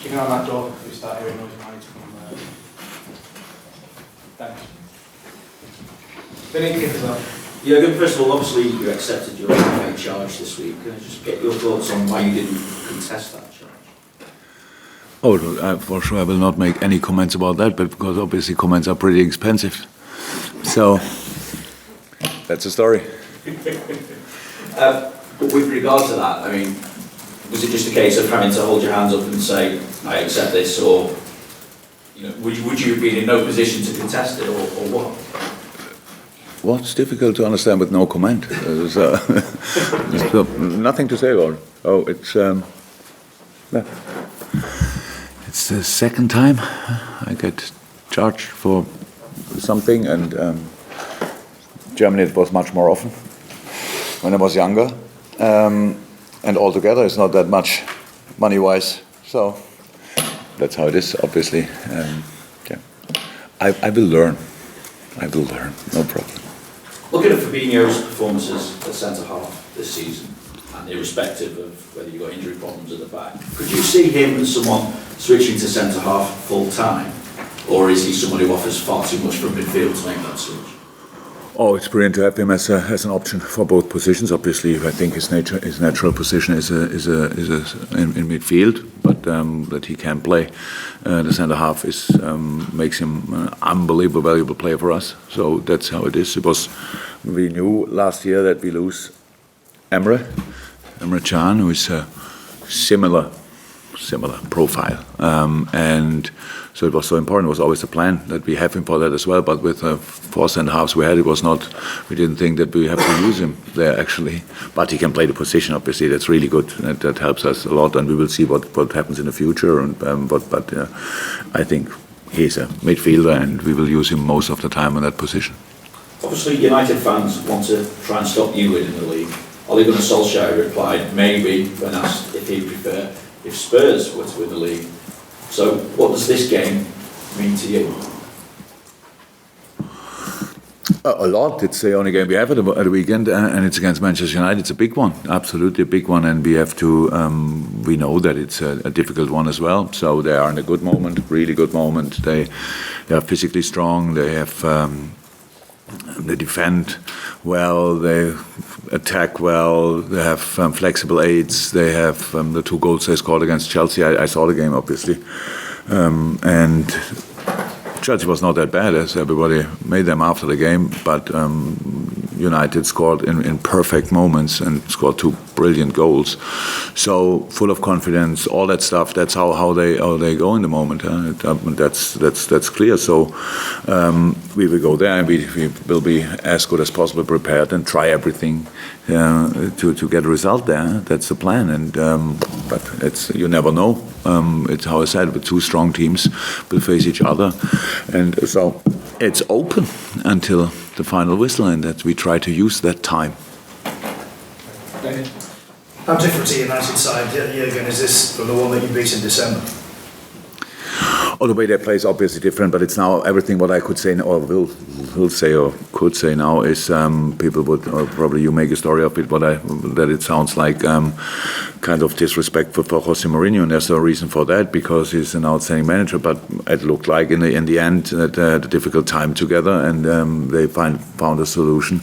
keeping an eye on that door if we start hearing noise behind you from Dennis. Vinny, give us that. Jurgen, first of all, obviously you accepted your FA charge this week. Can I just get your thoughts on why you didn't contest that charge? Oh, for sure I will not make any comments about that, but because obviously comments are pretty expensive. So, that's the story. But with regard to that, I mean, was it just a case of having to hold your hands up and say, I accept this, or would you have been in no position to contest it, or what? What's difficult to understand with no comment? There's nothing to say about it. Oh, it's the second time I get charged for something, and Germany it was much more often when I was younger, and altogether it's not that much money-wise. So that's how it is, obviously. I will learn. No problem. Looking at Fabinho's performances at centre-half this season, and irrespective of whether you've got injury problems at the back, could you see him as someone switching to centre-half full-time, or is he someone who offers far too much from midfield to make that switch? Oh, it's brilliant to have him as an option for both positions. Obviously, I think his natural position is in midfield, but that he can play the centre half makes him an unbelievable valuable player for us. So that's how it is. We knew last year that we lose Emre Can, who is a similar profile, and so it was so important. It was always the plan that we have him for that as well. But with 4 centre halves we had, we didn't think that we have to use him there actually. But he can play the position. Obviously, that's really good. That helps us a lot, and we will see what happens in the future. But I think he's a midfielder, and we will use him most of the time in that position. Obviously, United fans want to try and stop you winning the league. Ole Gunnar Solskjaer replied maybe when asked if he'd prefer if Spurs were to win the league. So what does this game mean to you? A lot. It's the only game we have at the weekend, and it's against Manchester United. It's a big one, absolutely a big one, and we have to. We know that it's a difficult one as well. So they are in a good moment, really good moment. They are physically strong. They have. They defend well. They attack well. They have flexible aids. They have the 2 goals they scored against Chelsea. I saw the game, obviously, and Chelsea was not that bad, as everybody made them after the game. But United scored in perfect moments and scored 2 brilliant goals. So full of confidence, all that stuff. That's how they go in the moment. That's clear. So we will go there, and we will be as good as possible prepared and try everything to get a result there. That's the plan. And but you never know. It's how I said, with 2 strong teams will face each other, and so it's open until the final whistle, and that we try to use that time. How different to United side, Jurgen, is this from the one that you beat in December? Oh, the way they play is obviously different, but it's now everything what I could say or will say or could say now is people would, or probably you make a story of it, that it sounds like kind of disrespectful for Jose Mourinho, and there's no reason for that because he's an outstanding manager. But it looked like in the end that they had a difficult time together, and they found a solution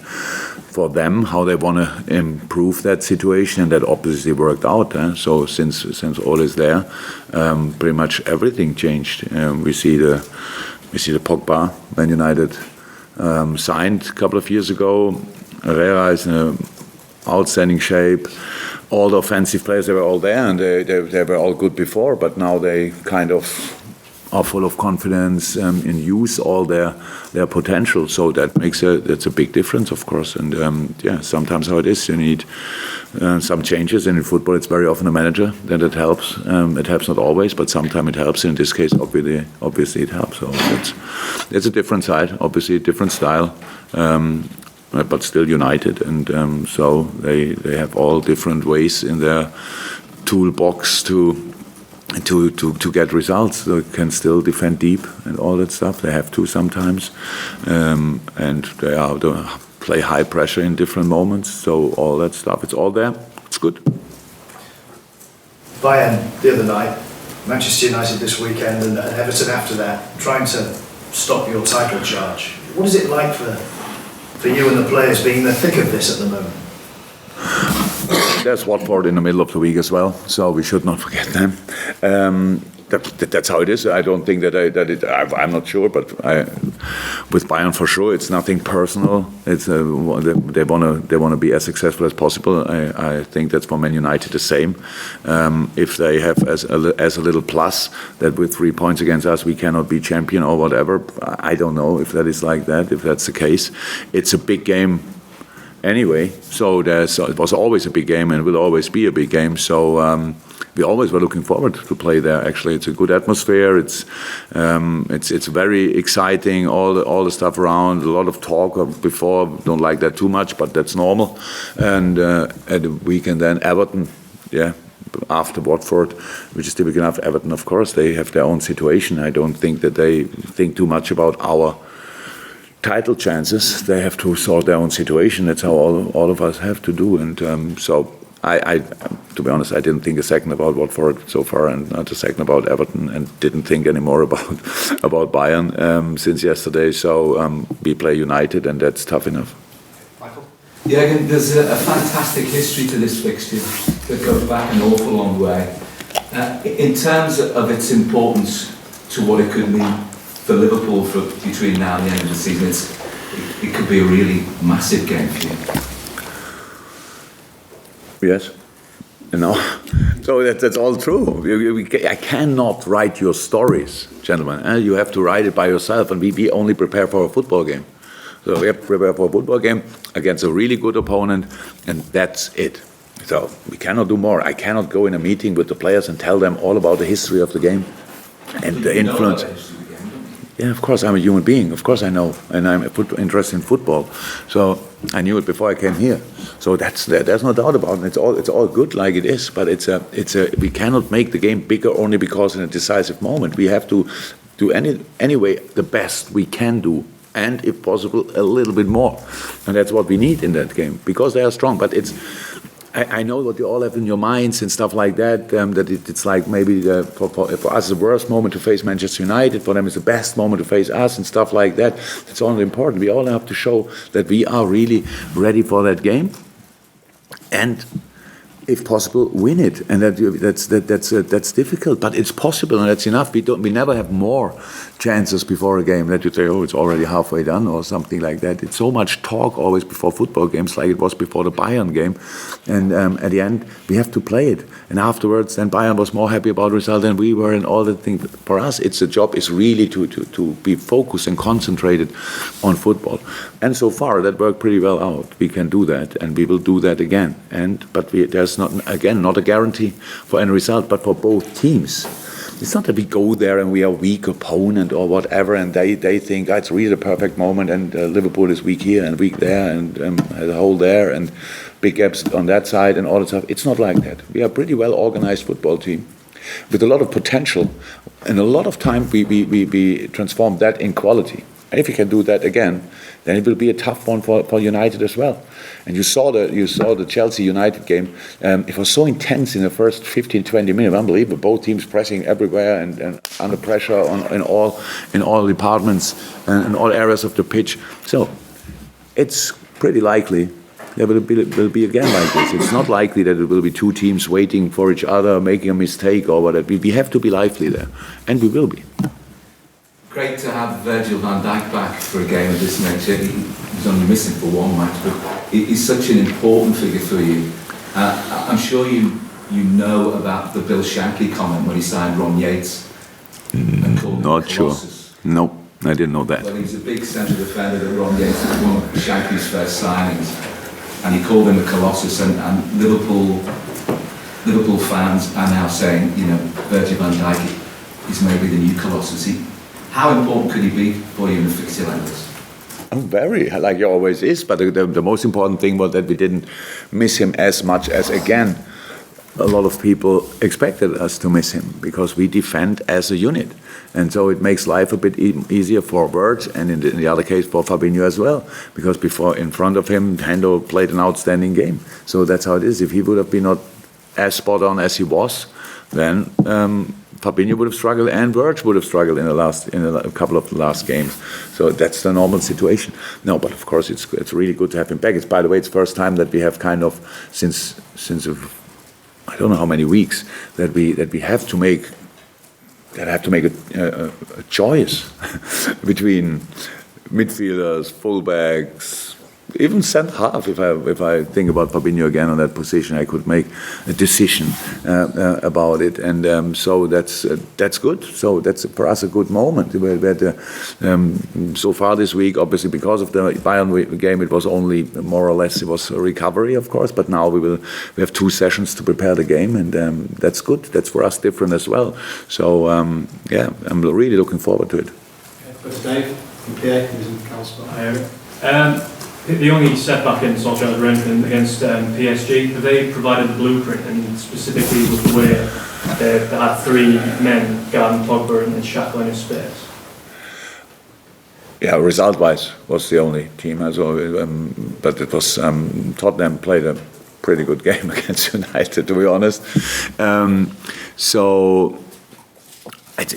for them, how they want to improve that situation, and that obviously worked out. So since all is there, pretty much everything changed. We see the Pogba, Man United signed a couple of years ago. Herrera is in outstanding shape. All the offensive players, they were all there, and they were all good before, but now they kind of are full of confidence and use all their potential. So that's a big difference, of course. And sometimes how it is, you need some changes. And in football, it's very often a manager that it helps. It helps not always, but sometimes it helps. In this case, obviously it helps. So it's a different side, obviously a different style, but still united. And so they have all different ways in their toolbox to get results. They can still defend deep and all that stuff. They have to sometimes, and they play high pressure in different moments. So all that stuff, it's all there. It's good. Bayern the other night, Manchester United this weekend and Everton after that, trying to stop your title charge. What is it like for you and the players being in the thick of this at the moment? There's Watford in the middle of the week as well, so we should not forget them. That's how it is. I don't think I'm not sure, but with Bayern for sure, it's nothing personal. It's they want to be as successful as possible. I think that's for Man United the same. If they have as a little plus that with 3 points against us we cannot be champion or whatever, I don't know if that is like that. If that's the case, it's a big game. Anyway, so it was always a big game and will always be a big game. So we always were looking forward to play there. Actually, it's a good atmosphere. It's very exciting. All the stuff around. A lot of talk before. Don't like that too much, but that's normal. And at the weekend then Everton, yeah. After Watford, which is typical enough. Everton, of course, they have their own situation. I don't think that they think too much about our title chances. They have to sort their own situation. That's how all of us have to do. And so I to be honest, I didn't think a second about Watford so far, and not a second about Everton, and didn't think anymore about Bayern since yesterday. So we play United, and that's tough enough. Michael? Yeah, again, there's a fantastic history to this fixture that goes back an awful long way. In terms of its importance to what it could mean for Liverpool between now and the end of the season, it could be a really massive game for you. Yes. So that's all true. I cannot write your stories, gentlemen. You have to write it by yourself, and we only prepare for a football game. So we have to prepare for a football game against a really good opponent, and that's it. So we cannot do more. I cannot go in a meeting with the players and tell them all about the history of the game and the influence. Yeah, of course, I'm a human being. Of course I know, and I'm interested in football. So I knew it before I came here. So there's no doubt about it. It's all good like it is. But we cannot make the game bigger only because in a decisive moment. We have to do anyway the best we can do, and if possible a little bit more. And that's what we need in that game because they are strong. But I know what you all have in your minds and stuff like that, that it's like maybe for us the worst moment to face Manchester United, for them it's the best moment to face us and stuff like that. It's all important. We all have to show that we are really ready for that game and, if possible, win it. And that's difficult, but it's possible and that's enough. We never have more chances before a game that you say, oh, it's already halfway done or something like that. It's so much talk always before football games, like it was before the Bayern game. And at the end, we have to play it. And afterwards, then Bayern was more happy about the result than we were and all that thing. For us, the job is really to be focused and concentrated on football. And so far, that worked pretty well out. We can do that, and we will do that again. But there's not a guarantee for any result, but for both teams. It's not that we go there and we are a weak opponent or whatever, and they think it's really the perfect moment, and Liverpool is weak here and weak there, and has a hole there, and big gaps on that side, and all that stuff. It's not like that. We are a pretty well organized football team with a lot of potential, and a lot of time we transform that in quality. And if you can do that again, then it will be a tough one for United as well. And you saw the Chelsea United game. It was so intense in the first 15-20 minutes, unbelievable. Both teams pressing everywhere and under pressure in all departments and in all areas of the pitch. So it's pretty likely there will be again like this. It's not likely that it will be two teams waiting for each other, making a mistake or whatever. We have to be lively there, and we will be. Great to have Virgil van Dijk back for a game of this nature. He was only missing for one match, but he's such an important figure for you. I'm sure you know about the Bill Shankly comment when he signed Ron Yates and called him Not sure. Colossus. No, I didn't know that. Well, he was a big central defender that Ron Yates was one of Shankly's first signings, and he called him a Colossus. And Liverpool fans are now saying, Virgil van Dijk is maybe the new Colossus. How important could he be for you in the fixture like this? Very, like he always is, but the most important thing was that we didn't miss him as much as, again, a lot of people expected us to miss him, because we defend as a unit. And so it makes life a bit easier for Virg, and in the other case for Fabinho as well, because before, in front of him, Hendo played an outstanding game. So that's how it is. If he would have been not as spot on as he was, then Fabinho would have struggled and Verge would have struggled in a couple of the last games. So that's the normal situation. No, but of course it's really good to have him back. It's, by the way, it's first time that we have kind of since I don't know how many weeks that we have to make a choice between midfielders, fullbacks, even centre half. If I think about Fabinho again on that position, I could make a decision about it, and so that's good. So that's for us a good moment. So far this week, obviously because of the Bayern game, it was only more or less it was a recovery, of course. But now we have 2 sessions to prepare the game, and that's good. That's for us different as well. So yeah, I'm really looking forward to it. But Dave, from PA, who's in Carlsbad. The only setback in Solskjaer's reign against PSG, have they provided the blueprint, and specifically with the way they had 3 men guarding Pogba and Xhaka in his space? Yeah, result-wise was the only team, but it was Tottenham played a pretty good game against United, to be honest. So.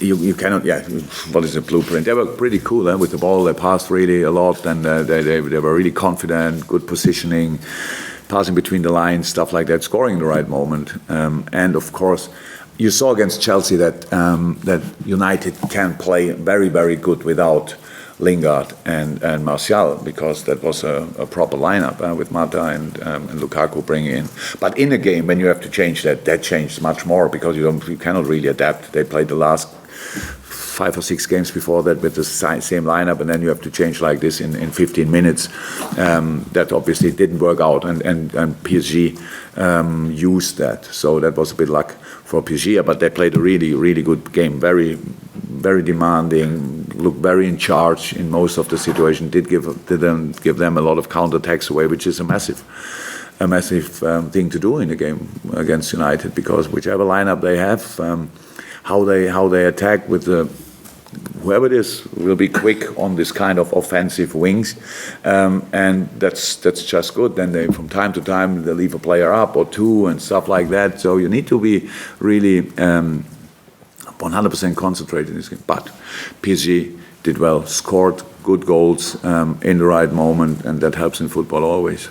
You cannot, yeah, what is the blueprint? They were pretty cool with the ball. They passed really a lot, and they were really confident, good positioning, passing between the lines, stuff like that, scoring in the right moment. And of course, you saw against Chelsea that United can play very, very good without Lingard and Martial, because that was a proper lineup with Mata and Lukaku bringing in. But in a game when you have to change that changed much more, because you cannot really adapt. They played the last 5 or 6 games before that with the same lineup, and then you have to change like this in 15 minutes. That obviously didn't work out, and PSG used that. So that was a bit luck for PSG, but they played a really, really good game. Very, very demanding, looked very in charge in most of the situation. Did give them a lot of counterattacks away, which is a massive thing to do in a game against United, because whichever lineup they have, how they attack with whoever it is will be quick on this kind of offensive wings, and that's just good. Then they, from time to time, they leave a player up or 2 and stuff like that. So you need to be really 100% concentrated in this game. But PSG did well, scored good goals in the right moment, and that helps in football always.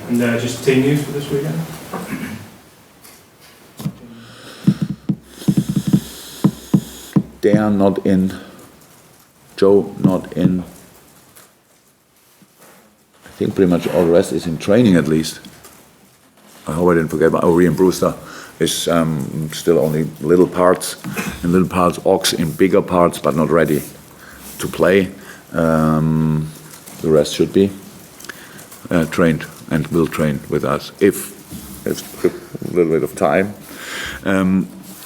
And just team news for this weekend? They are not in. Joe not in. I think pretty much all the rest is in training at least. I hope I didn't forget about Ian Brewster is still only little parts, Ox in bigger parts, but not ready to play. The rest should be trained and will train with us if there's a little bit of time.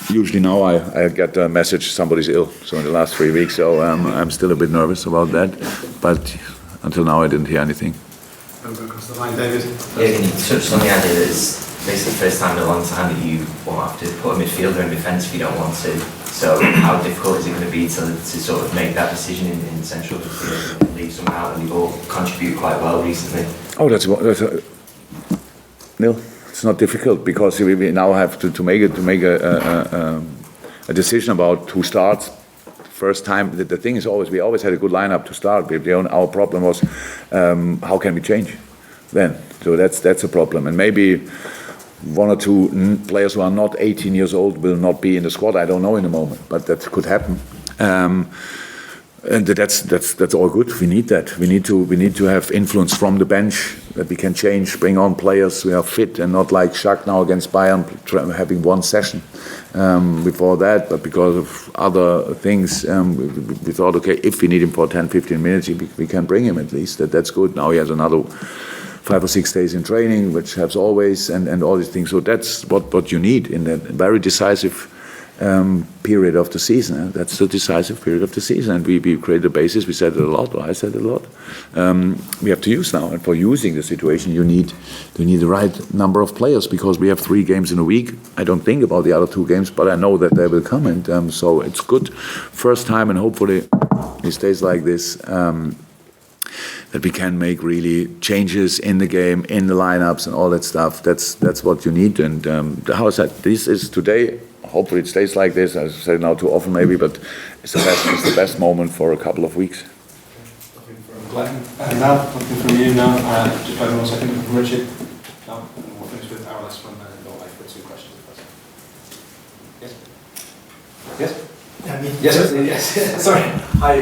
Usually now I get a message somebody's ill, so in the last 3 weeks, so I'm still a bit nervous about that, but until now I didn't hear anything. We'll go across the line, David. Yeah, you touched on the idea that it's basically the first time in a long time that you won't have to put a midfielder in defence if you don't want to. So how difficult is it going to be to sort of make that decision in central midfield and leave someone out, and you've all contributed quite well recently? Oh, Neil. It's not difficult, because we now have to make a decision about who starts. First time, the thing is we always had a good lineup to start. Our problem was how can we change then? So that's a problem, and maybe 1 or 2 players who are not 18 years old will not be in the squad. I don't know in a moment, but that could happen. And that's all good. We need that. We need to have influence from the bench, that we can change, bring on players who are fit, and not like Shaq now against Bayern having 1 session before that. But because of other things, we thought, okay, if we need him for 10-15 minutes, we can bring him at least. That's good. Now he has another 5 or 6 days in training, which helps always, and all these things. So that's what you need in that very decisive period of the season. That's the decisive period of the season, and we created a basis. We said it a lot, or I said it a lot. We have to use now, and for using the situation, you need the right number of players, because we have 3 games in a week. I don't think about the other 2 games, but I know that they will come, and so it's good. First time, and hopefully it stays like this. That we can make really changes in the game, in the lineups, and all that stuff. That's what you need. And how is that? This is today hopefully it stays like this. I say it now too often maybe, but it's the best moment for a couple of weeks. Nothing from Glenn. Now, nothing from you now. Just wait 1 second from Richard. No, and we'll finish with our last one and go live for 2 questions. Yes? Yes? Yes. Sorry. Hi.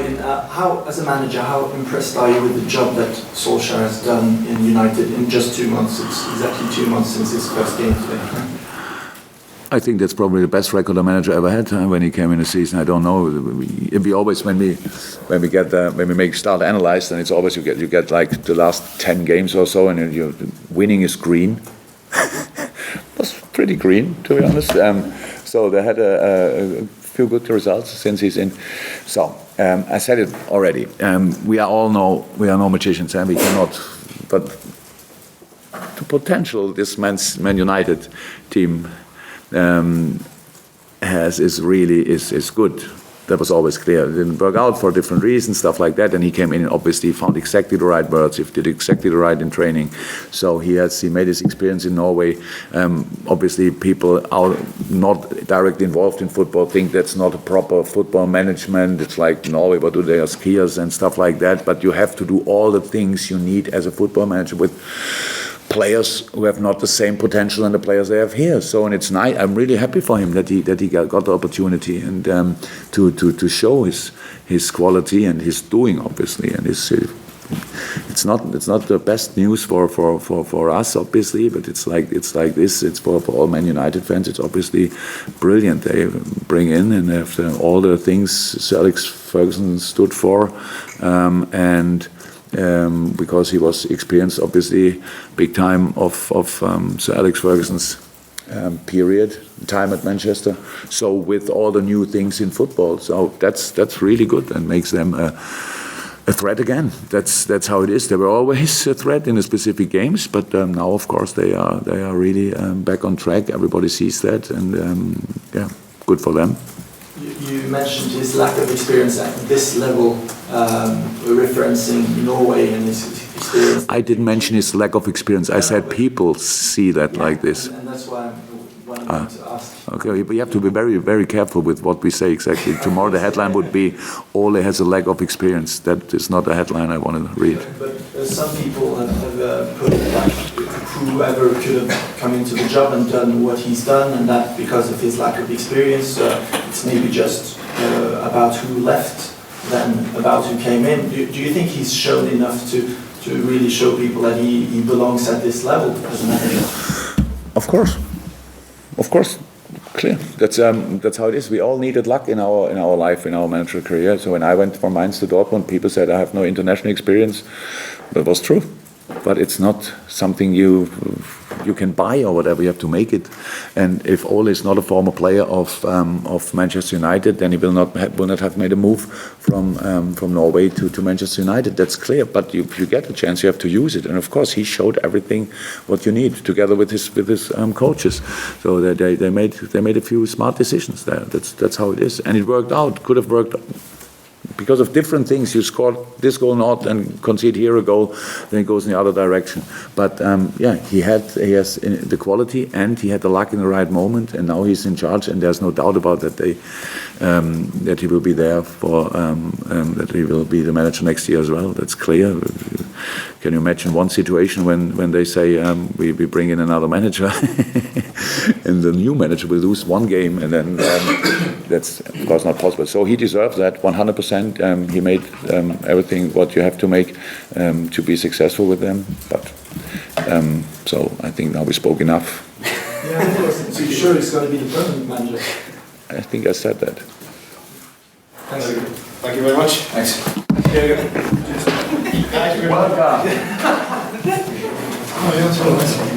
How, as a manager, how impressed are you with the job that Solskjaer has done in United in just 2 months? It's exactly 2 months since his first game today. I think that's probably the best record a manager ever had when he came in the season. I don't know. We always when we make start analyze, then it's always you get like the last 10 games or so, and winning is green. Was pretty green, to be honest. So they had a few good results since he's in. So I said it already. We are no magicians, and we cannot. But the potential this Man United team has is good. That was always clear. It didn't work out for different reasons, stuff like that. And he came in and obviously found exactly the right words. He did exactly the right in training. So he made his experience in Norway. Obviously, people are not directly involved in football think that's not a proper football management. It's like Norway, what do they are skiers and stuff like that. But you have to do all the things you need as a football manager with players who have not the same potential than the players they have here. So, and it's nice. I'm really happy for him that he got the opportunity and to show his quality and his doing, obviously. And it's not the best news for us, obviously, but it's like this. It's for all Man United fans. It's obviously brilliant. They bring in and have all the things Sir Alex Ferguson stood for, and. Because he was experienced, obviously, big time of Sir Alex Ferguson's time at Manchester. So with all the new things in football, so that's really good and makes them a threat again. That's how it is. They were always a threat in the specific games, but now, of course, they are really back on track. Everybody sees that, and good for them. You mentioned his lack of experience at this level, referencing Norway and his experience. I didn't mention his lack of experience. I said people see that like this. And that's why I'm going to ask. Okay, but you have to be very, very careful with what we say exactly. Tomorrow the headline would be, Ole has a lack of experience. That is not the headline I want to read. But some people have put it like whoever could have come into the job and done what he's done, and that because of his lack of experience, it's maybe just about who left than about who came in. Do you think he's shown enough to really show people that he belongs at this level as a manager? Of course, clear. That's how it is. We all needed luck in our life, in our managerial career. So when I went from Mainz to Dortmund, people said I have no international experience. That was true. But it's not something you can buy or whatever. You have to make it. And if Ole is not a former player of Manchester United, then he will not have made a move from Norway to Manchester United. That's clear. But if you get the chance, you have to use it. And of course, he showed everything what you need together with his coaches. So they made a few smart decisions there. That's how it is. And it worked out. Could have worked. Because of different things, you scored this goal not and concede here a goal, then it goes in the other direction. But he has the quality and he had the luck in the right moment, and now he's in charge, and there's no doubt about that. That he will be there for that he will be the manager next year as well. That's clear. Can you imagine one situation when they say we bring in another manager, and the new manager will lose one game, and then that's of course not possible. So he deserves that 100%. He made everything what you have to make to be successful with them. But so I think now we spoke enough. Yeah, of course. So you're sure he's going to be the permanent manager? I think I said that. Thank you. Thank you very much. Thanks. Welcome.